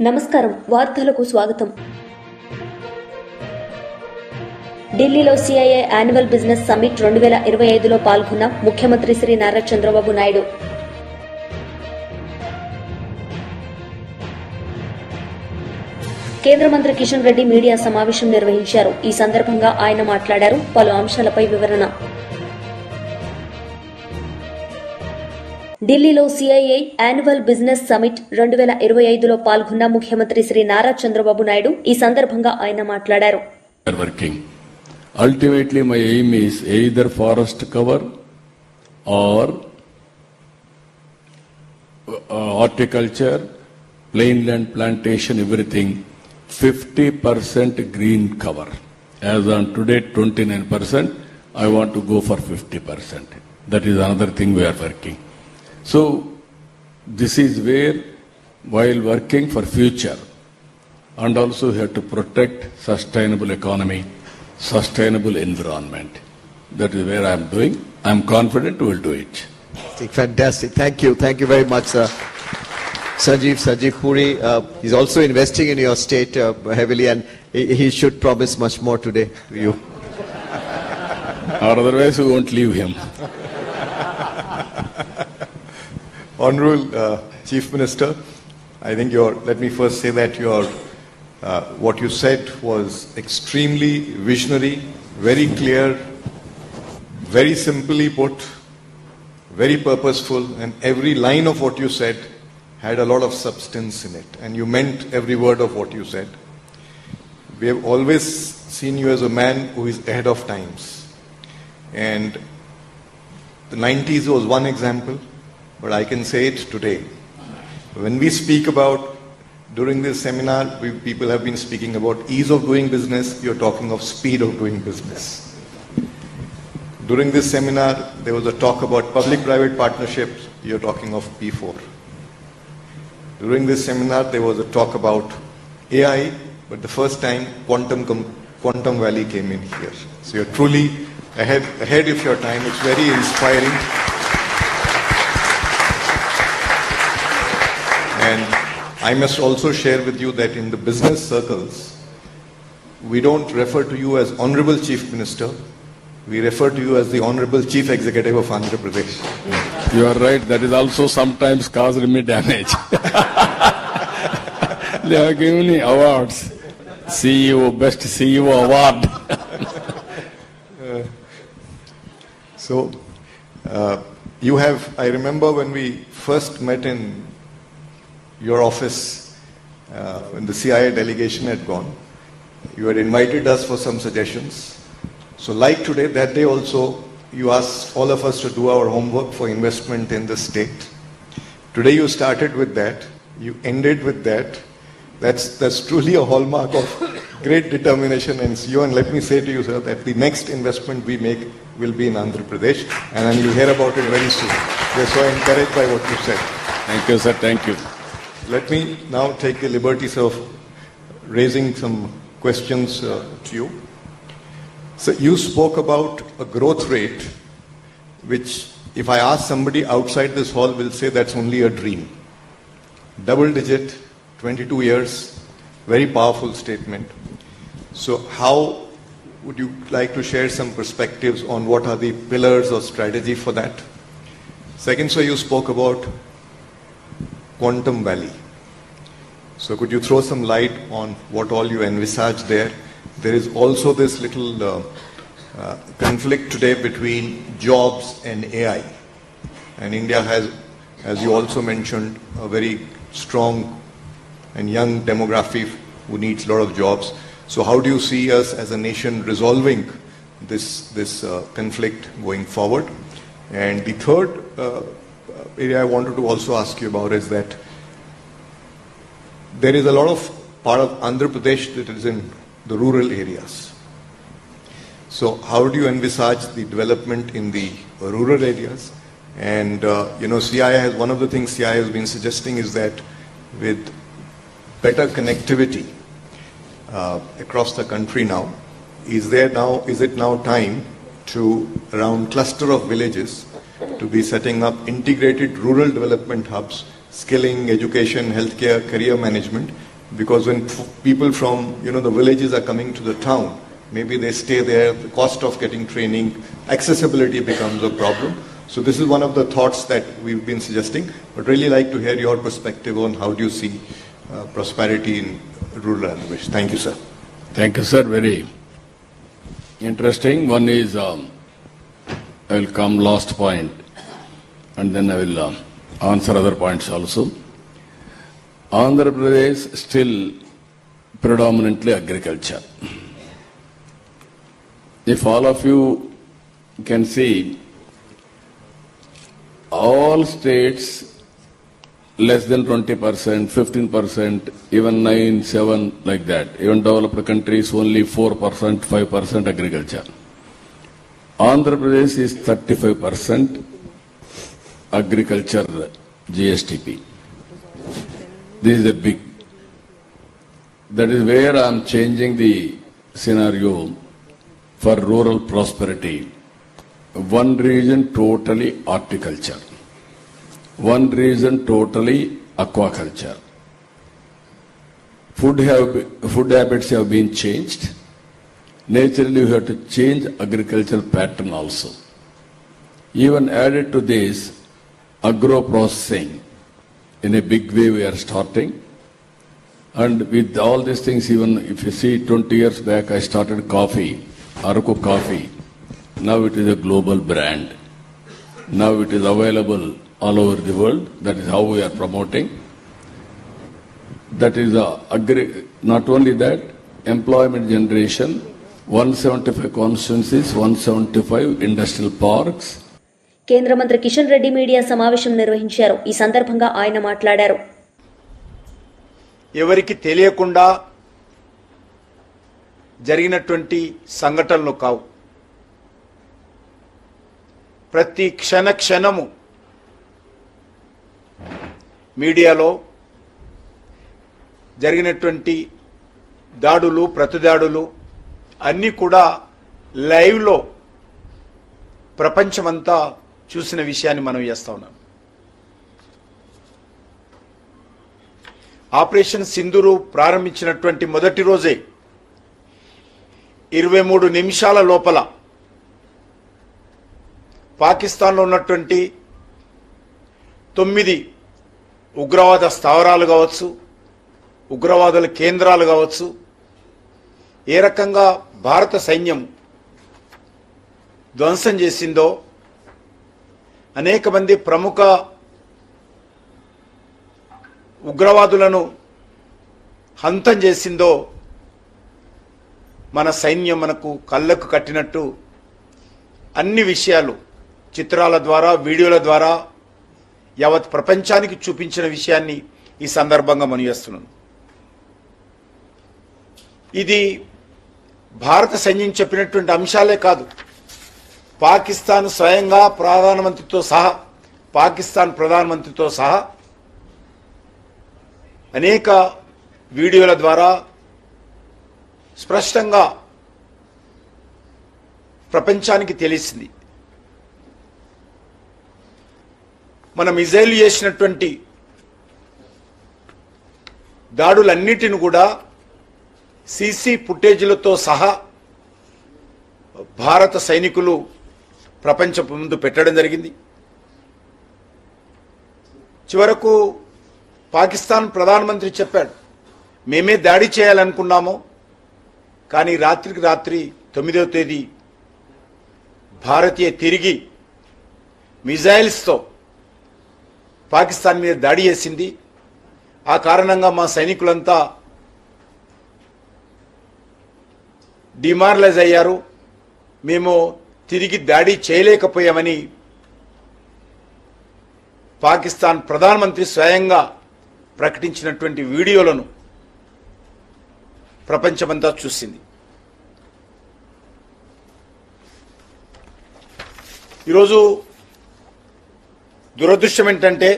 నమస్కారం, వార్తలకు స్వాగతం. ఢిల్లీలో సిఐఐ యాన్యువల్ బిజినెస్ సమ్మిట్ 2025లో పాల్గొన్న ముఖ్యమంత్రి శ్రీ నారా చంద్రబాబు నాయుడు. కేంద్ర మంత్రి కిషన్ రెడ్డి మీడియా సమావేశం నిర్వహించారు. ఈ సందర్భంగా ఆయన మాట్లాడారు. పలు అంశాలపై వివరణ. ఢిల్లీలో సిఐఐ యాన్యువల్ బిజినెస్ సమిట్ 2025లో పాల్గొన్న ముఖ్యమంత్రి శ్రీ నారా చంద్రబాబు నాయుడు. ఈ సందర్భంగా ఆయన మాట్లాడారు. Ultimately, my aim is either forest cover or horticulture, plainland plantation, everything 50% green cover. As on today 29%, I want to go for 50%. That is another thing we are working. So, this is where, while working for future, and also we have to protect sustainable economy, sustainable environment. That is where I am doing. I am confident we will do it. Fantastic. Thank you. Thank you very much, sir. Sanjeev Puri is also investing in your state heavily, and he should promise much more today to you. Or otherwise we won't leave him. Honorable Chief Minister, I think let me first say that what you said was extremely visionary, very clear, very simply put, very purposeful, and every line of what you said had a lot of substance in it, and you meant every word of what you said. We have always seen you as a man who is ahead of times, and the 90s was one example, but I can say it today. When we speak about, during this seminar, people have been speaking about ease of doing business, you're talking of speed of doing business. During this seminar, there was a talk about public-private partnerships, you're talking of P4. During this seminar, there was a talk about AI, but the first time Quantum Valley came in here. So you're truly ahead of your time. It's very inspiring. And I must also share with you that in the business circles, we don't refer to you as Honorable Chief Minister. We refer to you as the Honorable Chief Executive of Andhra Pradesh. You are right. That is also sometimes caused me damage. They have given me awards. CEO, Best CEO Award. I remember when we first met in your office, when the CIA delegation had gone, you had invited us for some suggestions. So like today, that day also, you asked all of us to do our homework for investment in the state. Today you started with that, you ended with that. That's truly a hallmark of great determination and CEO. And let me say to you, sir, that the next investment we make will be in Andhra Pradesh, and you'll hear about it very soon. We're so encouraged by what you said. Thank you, sir. Thank you. Let me now take the liberties of raising some questions to you. So you spoke about a growth rate, which if I ask somebody outside this hall will say that's only a dream. Double digit, 22 years, very powerful statement. So how would you like to share some perspectives on what are the pillars or strategy for that? Second, sir, you spoke about Quantum Valley. So could you throw some light on what all you envisage there? There is also this little conflict today between jobs and AI. And India has, as you also mentioned, a very strong and young demography who needs a lot of jobs. So how do you see us as a nation resolving this conflict going forward? And the third area I wanted to also ask you about is that there is a lot of part of Andhra Pradesh that is in the rural areas. So how do you envisage the development in the rural areas? And CII has, one of the things CII has been suggesting is that with better connectivity across the country now, is it now time to, around cluster of villages, to be setting up integrated rural development hubs, skilling, education, healthcare, career management, Because when people from, the villages are coming to the town, maybe they stay there, the cost of getting training, accessibility becomes a problem. So this is one of the thoughts that we've been suggesting, but really like to hear your perspective on how do you see prosperity in rural Andhra Pradesh. Thank you, sir. Thank you, sir. Very interesting. One is, I will come last point, and then I will answer other points also. Andhra Pradesh still predominantly agriculture. If all of you can see, all states less than 20%, 15%, even 9, 7, like that. Even developed countries only 4%, 5% agriculture. Andhra Pradesh is 35% agriculture GSTP. This is a big. That is where I am changing the scenario for rural prosperity. One region totally horticulture. One region totally aquaculture. Food habits have been changed. Naturally, we have to change agricultural pattern also. Even added to this, agro-processing, in a big way we are starting. And with all these things, even if you see 20 years back, I started coffee, Araku coffee. Now it is a global brand. Now it is available all over the world. That is how we are promoting. That is not only that, employment generation, 175 constituencies, 175 industrial parks. కేంద్ర మంత్రి Kishan Reddy media సమావేశం నిర్వహించారు. ఈ సందర్భంగా ఆయన మాట్లాడారు. ఎవరికి తెలియకుండా జరిగినటువంటి సంఘటనలు కావు. ప్రతి క్షణము మీడియాలో జరిగినటువంటి దాడులు, ప్రతిదాడులు అన్నీ కూడా లైవ్లో ప్రపంచమంతా చూసిన విషయాన్ని మనం చేస్తా ఉన్నాం. ఆపరేషన్ సింధూరు ప్రారంభించినటువంటి మొదటి రోజే 23 నిమిషాల లోపల పాకిస్తాన్లో ఉన్నటువంటి 9 ఉగ్రవాద స్థావరాలు కావచ్చు, ఉగ్రవాదుల కేంద్రాలు కావచ్చు, ఏ రకంగా భారత సైన్యం ధ్వంసం చేసిందో, అనేక మంది ప్రముఖ ఉగ్రవాదులను హంతం చేసిందో మన సైన్యం మనకు కళ్ళకు కట్టినట్టు అన్ని విషయాలు చిత్రాల ద్వారా, వీడియోల ద్వారా యావత్ ప్రపంచానికి చూపించిన విషయాన్ని ఈ సందర్భంగా మనం చేస్తున్నాను. ఇది భారత సైన్యం చెప్పినటువంటి అంశాలే కాదు, పాకిస్తాన్ స్వయంగా పాకిస్తాన్ ప్రధానమంత్రితో సహా అనేక వీడియోల ద్వారా స్పష్టంగా ప్రపంచానికి తెలిసింది. మనం ఇజ్రాయెల్ చేసినటువంటి దాడులన్నిటిని కూడా సీసీ ఫుటేజీలతో సహా భారత సైనికులు ప్రపంచం ముందు పెట్టడం జరిగింది. చివరకు పాకిస్తాన్ ప్రధానమంత్రి చెప్పాడు, మేమే దాడి చేయాలనుకున్నాము, కానీ రాత్రికి రాత్రి 9వ తేదీ భారతీయ తిరిగి మిజైల్స్తో పాకిస్తాన్ మీద దాడి చేసింది. ఆ కారణంగా మా సైనికులంతా డిమారలైజ్ అయ్యారు, మేము తిరిగి దాడి చేయలేకపోయామని పాకిస్తాన్ ప్రధానమంత్రి స్వయంగా ప్రకటించినటువంటి వీడియోలను ప్రపంచమంతా చూసింది. ఈరోజు దురదృష్టం ఏంటంటే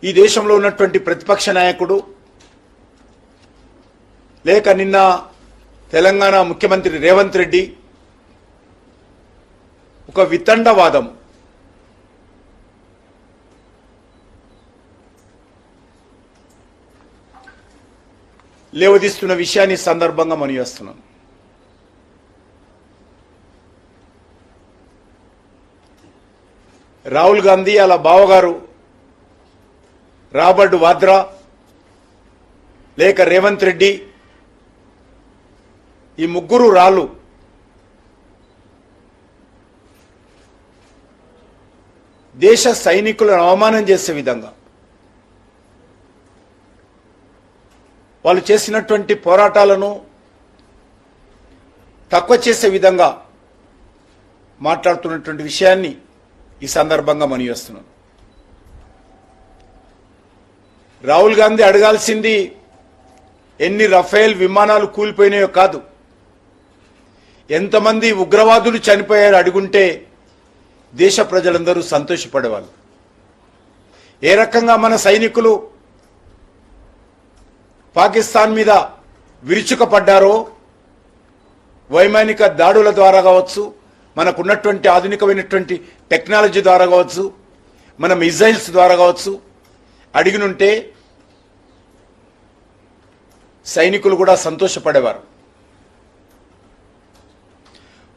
ఈ దేశంలో ఉన్నటువంటి ప్రతిపక్ష నాయకుడు లేక నిన్న తెలంగాణ ముఖ్యమంత్రి రేవంత్ రెడ్డి ఒక వితండవాదం, లేవదీస్తున్న విషయాన్ని ఈ సందర్భంగా మనవిస్తున్నాను. రాహుల్ గాంధీ అలా బావగారు రాబర్ట్ వాద్రా లేక రేవంత్ రెడ్డి ఈ ముగ్గురు రాళ్ళు దేశ సైనికులను అవమానం చేసే విధంగా వాళ్ళు చేసినటువంటి పోరాటాలను తక్కువ చేసే విధంగా మాట్లాడుతున్నటువంటి విషయాన్ని ఈ సందర్భంగా మనవిస్తున్నాను. రాహుల్ గాంధీ అడగాల్సింది ఎన్ని రఫేల్ విమానాలు కూలిపోయినాయో కాదు, ఎంతమంది ఉగ్రవాదులు చనిపోయారు అడుగుంటే దేశ ప్రజలందరూ సంతోషపడేవాళ్ళు. ఏ రకంగా మన సైనికులు పాకిస్తాన్ మీద విరుచుకపడ్డారో, వైమానిక దాడుల ద్వారా కావచ్చు, మనకున్నటువంటి ఆధునికమైనటువంటి టెక్నాలజీ ద్వారా కావచ్చు, మన మిజైల్స్ ద్వారా కావచ్చు, అడిగినుంటే సైనికులు కూడా సంతోషపడేవారు.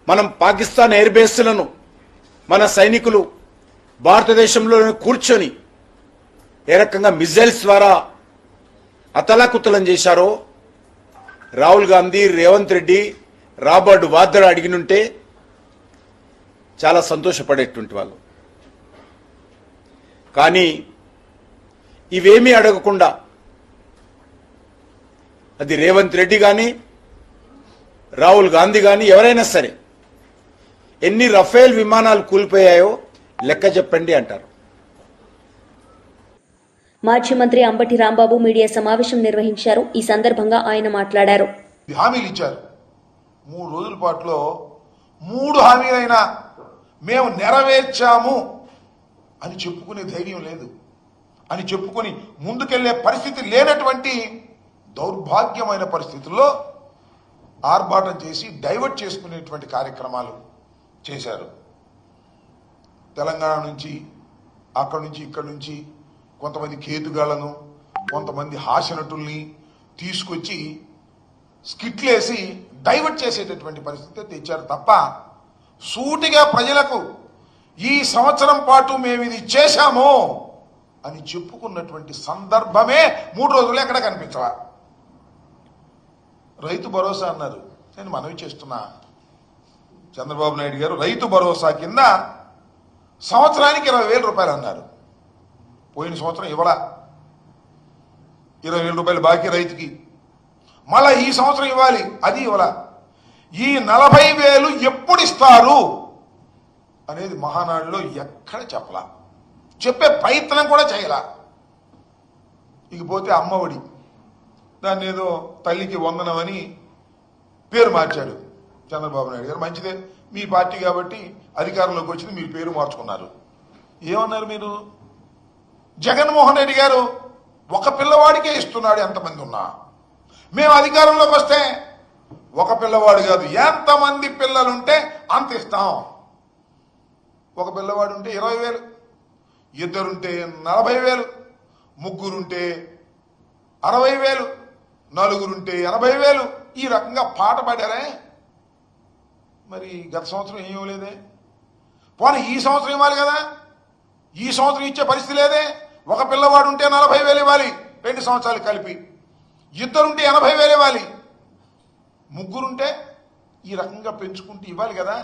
మనం పాకిస్తాన్ ఎయిర్ బేస్లను మన సైనికులు భారతదేశంలో కూర్చొని ఏ రకంగా మిజైల్స్ ద్వారా అతలాకుతలం చేశారో రాహుల్ గాంధీ, రేవంత్ రెడ్డి, రాబర్ట్ వాద్రా అడిగినుంటే చాలా సంతోషపడేటువంటి వాళ్ళు. కానీ ఇవేమీ అడగకుండా అది రేవంత్ రెడ్డి కానీ రాహుల్ గాంధీ కానీ ఎవరైనా సరే ఎన్ని రఫేల్ విమానాలు కూలిపోయాయో లెక్క చెప్పండి అంటారు. మాజీ మంత్రి అంబటి రాంబాబు మీడియా సమావేశం నిర్వహించారు. ఈ సందర్భంగా ఆయన మాట్లాడారు. హామీలు ఇచ్చారు. 3 రోజుల పాటులో 3 హామీలైనా మేము నెరవేర్చాము అని చెప్పుకునే ధైర్యం లేదు, అని చెప్పుకొని ముందుకెళ్లే పరిస్థితి లేనటువంటి దౌర్భాగ్యమైన పరిస్థితుల్లో ఆర్భాటం చేసి డైవర్ట్ చేసుకునేటువంటి కార్యక్రమాలు చేశారు. తెలంగాణ నుంచి, అక్కడి నుంచి, ఇక్కడి నుంచి కొంతమంది కేతుగాళ్లను, కొంతమంది హాస్యనటుల్ని తీసుకొచ్చి స్కిట్లేసి డైవర్ట్ చేసేటటువంటి పరిస్థితి తెచ్చారు తప్ప సూటిగా ప్రజలకు ఈ సంవత్సరం పాటు మేము ఇది చేశాము అని చెప్పుకున్నటువంటి సందర్భమే 3 రోజులు ఎక్కడ కనిపించవా. రైతు భరోసా అన్నారు. నేను మనవి చేస్తున్నా, చంద్రబాబు నాయుడు గారు రైతు భరోసా కింద సంవత్సరానికి 20,000 రూపాయలు అన్నారు. పోయిన సంవత్సరం ఇవ్వలా. 20,000 రూపాయలు బాకీ రైతుకి. మళ్ళా ఈ సంవత్సరం ఇవ్వాలి, అది ఇవ్వలా. ఈ 40,000 ఎప్పుడు ఇస్తారు అనేది మహానాడులో ఎక్కడ చెప్పలా, చెప్పే ప్రయత్నం కూడా చేయలా. ఇకపోతే అమ్మఒడి, దాన్ని ఏదో తల్లికి వందనమని పేరు మార్చాడు చంద్రబాబు నాయుడు గారు. మంచిదే, మీ పార్టీ కాబట్టి అధికారంలోకి వచ్చింది, మీరు పేరు మార్చుకున్నారు. ఏమన్నారు మీరు? జగన్మోహన్ రెడ్డి గారు ఒక పిల్లవాడికే ఇస్తున్నాడు ఎంతమంది ఉన్నా, మేము అధికారంలోకి వస్తే ఒక పిల్లవాడు కాదు ఎంతమంది పిల్లలుంటే అంత ఇస్తాం. ఒక పిల్లవాడు ఉంటే 20,000, ఇద్దరుంటే 40,000, ముగ్గురుంటే 60,000, నలుగురుంటే 80,000. ఈ రకంగా పాట పాడారే. మరి గత సంవత్సరం ఏం ఇవ్వలేదే. పోనీ ఈ సంవత్సరం ఇవ్వాలి కదా, ఈ సంవత్సరం ఇచ్చే పరిస్థితి లేదే. ఒక పిల్లవాడు ఉంటే 40,000 ఇవ్వాలి 2 సంవత్సరాలు కలిపి, ఇద్దరుంటే 80,000 ఇవ్వాలి, ముగ్గురుంటే ఈ రకంగా పెంచుకుంటూ ఇవ్వాలి కదా.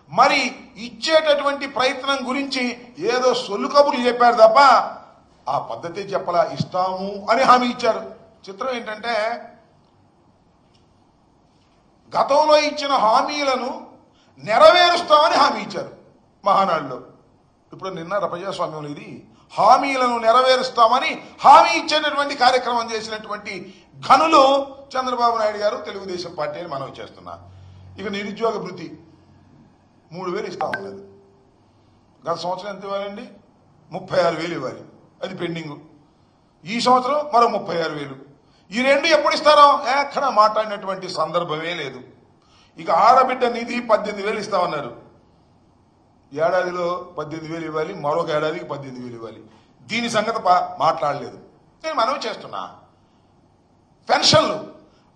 మరి ఇచ్చేటటువంటి ప్రయత్నం గురించి ఏదో సొల్లు కబుర్లు చెప్పారు తప్ప ఆ పద్ధతి చెప్పలా. ఇస్తాము అని హామీ ఇచ్చారు. చిత్రం ఏంటంటే గతంలో ఇచ్చిన హామీలను నెరవేరుస్తామని హామీ ఇచ్చారు మహానాడులో. ఇప్పుడు నిన్న ప్రజాస్వామ్యంలో ఇది హామీలను నెరవేరుస్తామని హామీ ఇచ్చేటటువంటి కార్యక్రమం చేసినటువంటి ఘనులు చంద్రబాబు నాయుడు గారు, తెలుగుదేశం పార్టీ అని మనం చేస్తున్నా. ఇక నిరుద్యోగ భృతి 3,000 ఇస్తామన్నది. గత సంవత్సరం ఎంత ఇవ్వాలండి? 36,000 ఇవ్వాలి, అది పెండింగ్. ఈ సంవత్సరం మరో 36,000. ఈ రెండు ఎప్పుడు ఇస్తారో ఎక్కడ మాట్లాడినటువంటి సందర్భమే లేదు. ఇక ఆడబిడ్డ నిధి 18,000 ఇస్తామన్నారు. ఏడాదిలో 18,000 ఇవ్వాలి, మరొక ఏడాదికి 18,000 ఇవ్వాలి. దీని సంగతి మాట్లాడలేదు. నేను మనవి చేస్తున్నా, పెన్షన్లు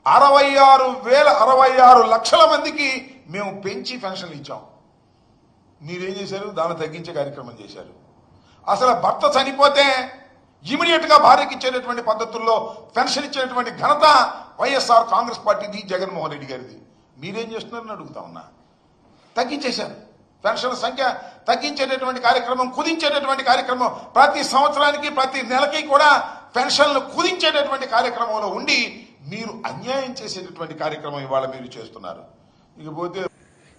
66 లక్షల మందికి మేము పెంచి పెన్షన్లు ఇచ్చాం. మీరేం చేశారు? దాన్ని తగ్గించే కార్యక్రమం చేశారు. అసలు భర్త చనిపోతే ఇమీడియట్ గా భార్యకి ఇచ్చేటటువంటి పద్ధతుల్లో పెన్షన్ ఇచ్చేటువంటి ఘనత వైఎస్ఆర్ కాంగ్రెస్ పార్టీది, జగన్మోహన్ రెడ్డి గారిది. మీరేం చేస్తున్నారని అడుగుతా ఉన్నా. తగ్గించేశారు. పెన్షన్ సంఖ్య తగ్గించేటటువంటి కార్యక్రమం, కుదించేటటువంటి కార్యక్రమం, ప్రతి సంవత్సరానికి ప్రతి నెలకి కూడా పెన్షన్లు కుదించేటటువంటి కార్యక్రమంలో ఉండి మీరు అన్యాయం చేసేటటువంటి కార్యక్రమం ఇవాళ మీరు చేస్తున్నారు. ఇకపోతే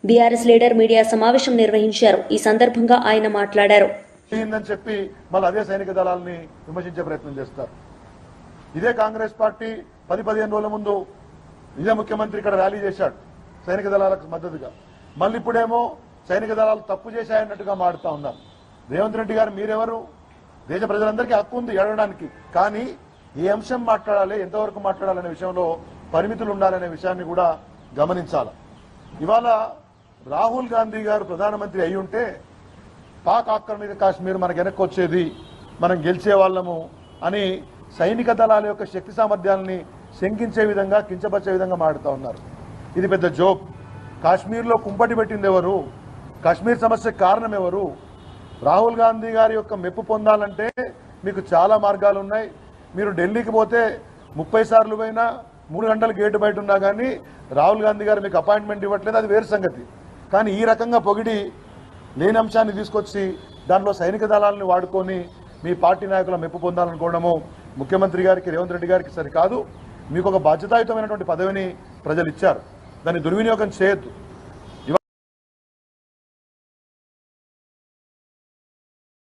బీఆర్ఎస్ లీడర్ మీడియా సమావేశం నిర్వహించారు. ఈ సందర్భంగా ఆయన మాట్లాడారు. అని చెప్పి మళ్ళీ అదే సైనిక దళాలని విమర్శించే ప్రయత్నం చేస్తారు. ఇదే కాంగ్రెస్ పార్టీ 10-15 రోజుల ముందు ఇదే ముఖ్యమంత్రి ఇక్కడ ర్యాలీ చేశాడు సైనిక దళాలకు మద్దతుగా. మళ్ళీ ఇప్పుడేమో సైనిక దళాలు తప్పు చేశాయన్నట్టుగా మాడుతా ఉన్నారు. రేవంత్ రెడ్డి గారు మీరెవరు? దేశ ప్రజలందరికీ హక్కు ఉంది అడగడానికి. కానీ ఏ అంశం మాట్లాడాలి, ఎంతవరకు మాట్లాడాలనే విషయంలో పరిమితులు ఉండాలనే విషయాన్ని కూడా గమనించాలి. ఇవాళ రాహుల్ గాంధీ గారు ప్రధానమంత్రి అయి ఉంటే పాక్ ఆక్రమిత కాశ్మీర్ మనకు వెనక్కి వచ్చేది, మనం గెలిచే వాళ్ళము అని సైనిక దళాల యొక్క శక్తి సామర్థ్యాలని శంకించే విధంగా, కించపరిచే విధంగా మాడుతూ ఉన్నారు. ఇది పెద్ద జోక్. కాశ్మీర్లో కుంపటి పెట్టింది ఎవరు? కాశ్మీర్ సమస్యకు కారణం ఎవరు? రాహుల్ గాంధీ గారి యొక్క మెప్పు పొందాలంటే మీకు చాలా మార్గాలు ఉన్నాయి. మీరు ఢిల్లీకి పోతే 30 సార్లు పోయినా 3 గంటలు గేటు బయట ఉన్నా కానీ రాహుల్ గాంధీ గారు మీకు అపాయింట్మెంట్ ఇవ్వట్లేదు, అది వేరు సంగతి. కానీ ఈ రకంగా పొగిడి లేని అంశాన్ని తీసుకొచ్చి దానిలో సైనిక దళాలను వాడుకొని మీ పార్టీ నాయకుల మెప్పు పొందాలనుకోవడము ముఖ్యమంత్రి గారికి, రేవంత్ రెడ్డి గారికి సరికాదు. మీకు ఒక బాధ్యతాయుతమైనటువంటి పదవిని ప్రజలు ఇచ్చారు, దాన్ని దుర్వినియోగం చేయొద్దు.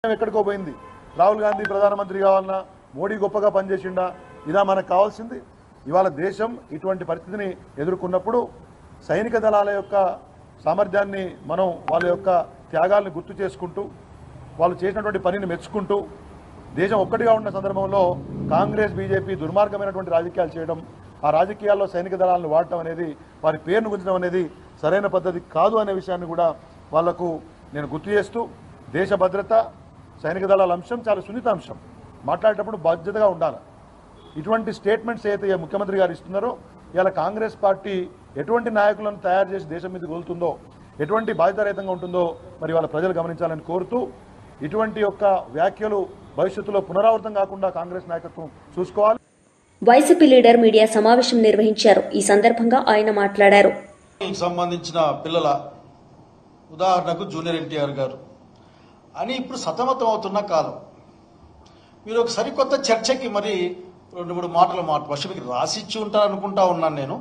ఎక్కడికో పోయింది. రాహుల్ గాంధీ ప్రధానమంత్రి కావాలన్నా, మోడీ గొప్పగా పనిచేసిండా, ఇదా మనకు కావాల్సింది? ఇవాళ దేశం ఇటువంటి పరిస్థితిని ఎదుర్కొన్నప్పుడు సైనిక దళాల యొక్క సామర్థ్యాన్ని మనం, వాళ్ళ యొక్క త్యాగాలను గుర్తు చేసుకుంటూ, వాళ్ళు చేసినటువంటి పనిని మెచ్చుకుంటూ, దేశం ఒక్కటిగా ఉన్న సందర్భంలో కాంగ్రెస్, బీజేపీ దుర్మార్గమైనటువంటి రాజకీయాలు చేయడం, ఆ రాజకీయాల్లో సైనిక దళాలను వాడటం అనేది, వారి పేరును గుంచడం అనేది సరైన పద్ధతి కాదు అనే విషయాన్ని కూడా వాళ్లకు నేను గుర్తు చేస్తూ, దేశ భద్రత, సైనిక దళాల అంశం చాలా సున్నిత అంశం. మాట్లాడేటప్పుడు బాధ్యతగా ఉండాలి. ఇటువంటి స్టేట్మెంట్స్ అయితే ముఖ్యమంత్రి గారు ఇస్తున్నారో, ఇలా కాంగ్రెస్ పార్టీ ఎటువంటి నాయకులను తయారు చేసి దేశం మీద గోలుతుందో, ఎటువంటి బాధ్యతారహితంగా ఉంటుందో మరి వాళ్ళ ప్రజలు గమనించాలని కోరుతూ, ఇటువంటి యొక్క వ్యాఖ్యలు భవిష్యత్తులో పునరావృతం కాకుండా కాంగ్రెస్ నాయకత్వం చూసుకోవాలి. వైసీపీ లీడర్ మీడియా సమావేశం నిర్వహించారు. ఈ సందర్భంగా ఆయన మాట్లాడారు. సంబంధించిన పిల్లల ఉదాహరణకు జూనియర్ ఎన్టీఆర్ గారు అని ఇప్పుడు సతమతం అవుతున్న కాలం. మీరు ఒక సరికొత్త చర్చకి మరి 2-3 మాటలు ఫస్ట్ మీకు రాసిచ్చి ఉంటారనుకుంటా ఉన్నాను నేను.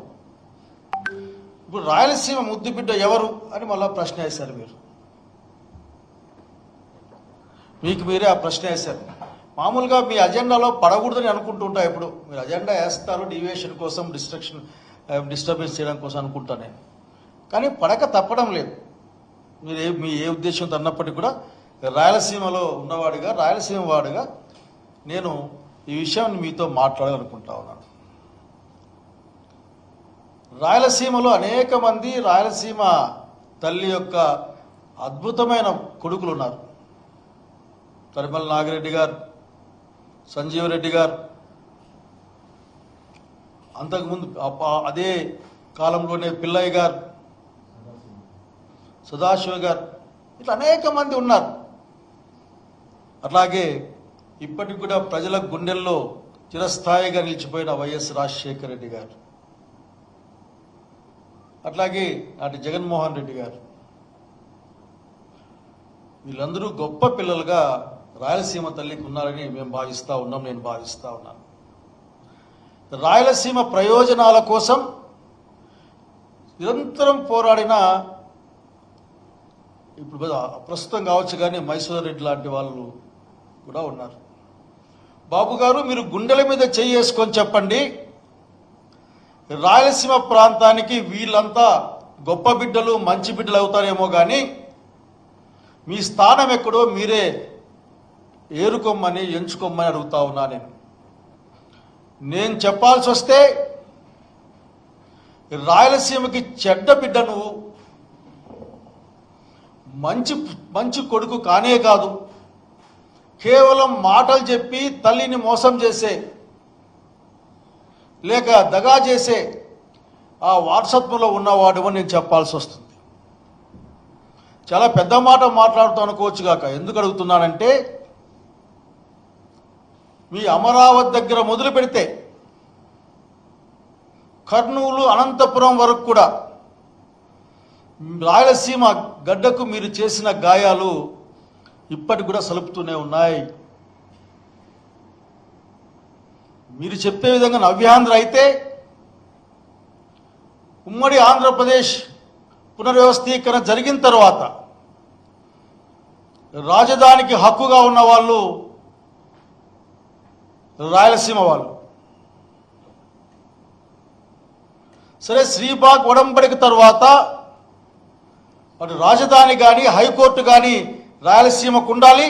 ఇప్పుడు రాయలసీమ ముద్దుబిడ్డ ఎవరు అని మళ్ళా ప్రశ్న వేశారు. మీకు మీరే ఆ ప్రశ్న వేశారు. మామూలుగా మీ అజెండాలో పడకూడదని అనుకుంటుంటా. ఇప్పుడు మీరు అజెండా వేస్తారు డీవియేషన్ కోసం, డిస్టర్బెన్స్ చేయడం కోసం అనుకుంటా నేను. కానీ పడక తప్పడం లేదు. మీరు మీ ఏ ఉద్దేశంతో అన్నప్పటికీ కూడా రాయలసీమలో ఉన్నవాడిగా, రాయలసీమ వాడిగా నేను ఈ విషయాన్ని మీతో మాట్లాడాలనుకుంటా ఉన్నాను. రాయలసీమలో అనేక మంది రాయలసీమ తల్లి యొక్క అద్భుతమైన కొడుకులు ఉన్నారు. తరిమల నాగిరెడ్డి గారు, సంజీవరెడ్డి గారు, అంతకుముందు అదే కాలంలోనే పిల్లయ్య గారు, సదాశివ గారు, ఇట్లా అనేక మంది ఉన్నారు. అట్లాగే ఇప్పటికి కూడా ప్రజల గుండెల్లో చిరస్థాయిగా నిలిచిపోయిన వైఎస్ రాజశేఖర రెడ్డి గారు, అట్లాగే నాటి జగన్మోహన్ రెడ్డి గారు, వీళ్ళందరూ గొప్ప పిల్లలుగా రాయలసీమ తల్లికి ఉన్నారని మేము భావిస్తూ ఉన్నాం. నేను భావిస్తూ ఉన్నాను. రాయలసీమ ప్రయోజనాల కోసం నిరంతరం పోరాడిన, ఇప్పుడు ప్రస్తుతం కావచ్చు కానీ మైసూర్ రెడ్డి లాంటి వాళ్ళు కూడా ఉన్నారు. బాబు గారు, మీరు గుండెల మీద చేసుకొని చెప్పండి, రాయలసీమ ప్రాంతానికి వీళ్ళంతా గొప్ప బిడ్డలు, మంచి బిడ్డలు అవుతారేమో కానీ మీ స్థానం ఎక్కడో మీరే ఏరుకోమని, ఎంచుకోమని అడుగుతా ఉన్నా. నేను చెప్పాల్సి వస్తే రాయలసీమకి చెడ్డ బిడ్డ నువ్వు, మంచి కొడుకు కానే కాదు, కేవలం మాటలు చెప్పి తల్లిని మోసం చేసే, లేక దగా చేసే ఆ వారసత్వంలో ఉన్నవాడు అని నేను చెప్పాల్సి వస్తుంది. చాలా పెద్ద మాట మాట్లాడుతూ అనుకోవచ్చు గాక. ఎందుకు అడుగుతున్నానంటే, మీ అమరావతి దగ్గర మొదలు పెడితే కర్నూలు, అనంతపురం వరకు కూడా రాయలసీమ గడ్డకు మీరు చేసిన గాయాలు ఇప్పటికి కూడా సలుపుతూనే ఉన్నాయి. మీరు చెప్పే విధంగా నవ్యాంధ్ర అయితే ఉమ్మడి ఆంధ్రప్రదేశ్ పునర్వ్యవస్థీకరణ జరిగిన తర్వాత రాజధానికి హక్కుగా ఉన్న వాళ్ళు రాయలసీమ వాళ్ళు. సరే, శ్రీబాగ్ ఒడంబడిక తర్వాత అటు రాజధాని కానీ హైకోర్టు కానీ రాయలసీమకు ఉండాలి.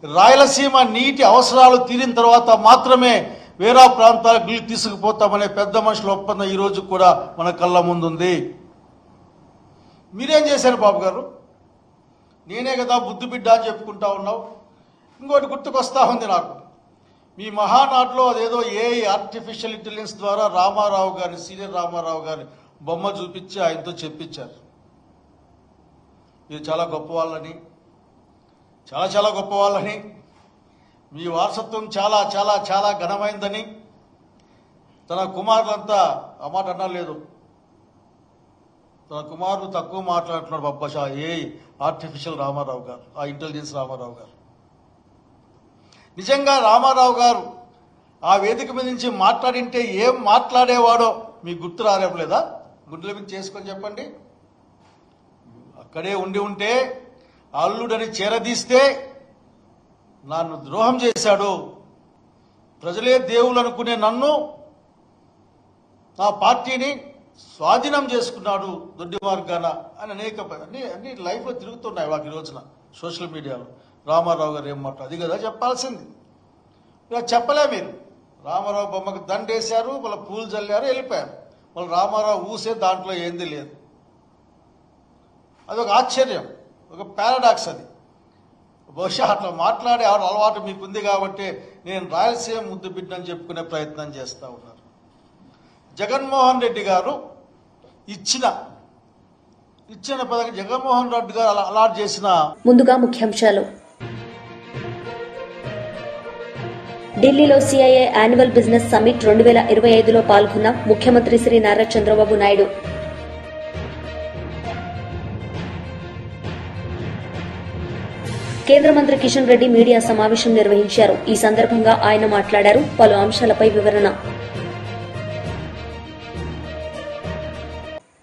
రాయలసీమ నీటి అవసరాలు తీరిన తర్వాత మాత్రమే వేరే ప్రాంతాలకు నీళ్లు తీసుకుపోతామనే పెద్ద మనుషుల ఒప్పందం ఈ రోజు కూడా మన కళ్ళ ముందుంది. మీరేం చేశారు బాబు గారు? నేనే కదా బుద్ధి బిడ్డ అని చెప్పుకుంటా ఉన్నావు. ఇంకోటి గుర్తుకొస్తా ఉంది నాకు. మీ మహానాడులో అదేదో ఆర్టిఫిషియల్ ఇంటెలిజెన్స్ ద్వారా రామారావు గారిని, సీనియర్ రామారావు గారిని బొమ్మ చూపించి ఆయనతో చెప్పించారు. మీరు చాలా గొప్ప వాళ్ళని, చాలా చాలా గొప్ప వాళ్ళని, మీ వారసత్వం చాలా చాలా చాలా ఘనమైందని. తన కుమారులంతా ఆ మాట అనలేదు. తన కుమారులు తక్కువ మాట్లాడుతున్నాడు బొబ్బషా ఆర్టిఫిషియల్ రామారావు గారు, ఆ ఇంటెలిజెన్స్ రామారావు గారు. నిజంగా రామారావు గారు ఆ వేదిక మీద నుంచి మాట్లాడింటే ఏం మాట్లాడేవాడో మీకు గుర్తు రాలేదా? గుడ్ల మీద చేసుకొని చెప్పండి. అక్కడే ఉండి ఉంటే అల్లుడని చేరదీస్తే నన్ను ద్రోహం చేశాడు, ప్రజలే దేవుళ్ళు అనుకునే నన్ను, నా పార్టీని స్వాధీనం చేసుకున్నాడు దొడ్డి మార్గాన అని అనేక అన్ని లైఫ్లో తిరుగుతున్నాయి వాకి రోజున సోషల్ మీడియాలో. రామారావు గారు ఏం మాట, అది కదా చెప్పాల్సింది. ఇలా చెప్పలే మీరు. రామారావు బొమ్మకు దండేశారు, వాళ్ళ పూలు చల్లారు, వెళ్ళిపోయారు. వాళ్ళు రామారావు ఊసే దాంట్లో ఏంది లేదు. అదొక ఆశ్చర్యం, ఒక పారాడాక్స్. అది బహుశా అట్లా మాట్లాడే అలవాటు మీకుంది కాబట్టి నేను రాయలసీమ ముద్దు బిడ్డని చెప్పుకునే ప్రయత్నం చేస్తూ ఉన్నారు. జగన్మోహన్ రెడ్డి గారు ఇచ్చిన పదవి, జగన్మోహన్ రెడ్డి గారు అలాట్ చేసిన. ముందుగా ముఖ్యాంశాలు. ఢిల్లీలో సిఐఏ యాన్యువల్ బిజినెస్ సమ్మిట్ 2025లో పాల్గొన్న ముఖ్యమంత్రి శ్రీ నారా చంద్రబాబు నాయుడు. కేంద్ర మంత్రి కిషన్ రెడ్డి మీడియా సమావేశం నిర్వహించారు. ఈ సందర్భంగా ఆయన మాట్లాడారు. పలు అంశాలపై వివరణ.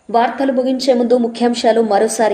వార్తలు ముగించే ముందు ముఖ్యాంశాలు మరోసారి.